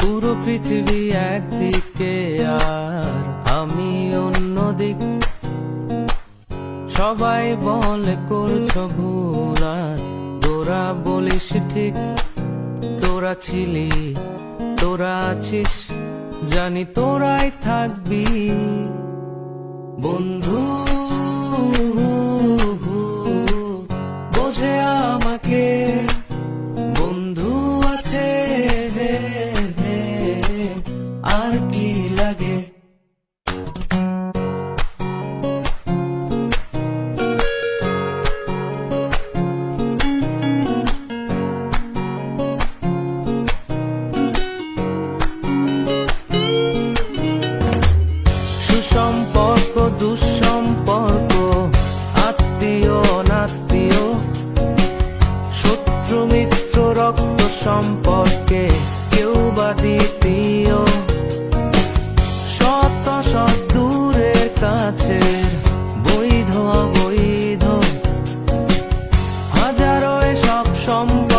পুরো পৃথিবী একদিকে আর আমি অন্যদিক। সবাই বলে করছো ভুল আর তোরা বলিস ঠিক। তোরা ছিলি, তোরা আছিস, জানি তোরাই থাকবি বন্ধু। বোঝে আমাকে বন্ধু আছে, আর কি লাগে। সুসম্পর্ক দুঃসম্পর্ক, আত্মীয় অনাত্মীয়, শত্রু মিত্র রক্ত সম্পর্কে কেউ বা দ্বিতীয়। শত শত দূরের কাছে, বৈধ অবৈধ, হাজারো এসব সম্পর্ক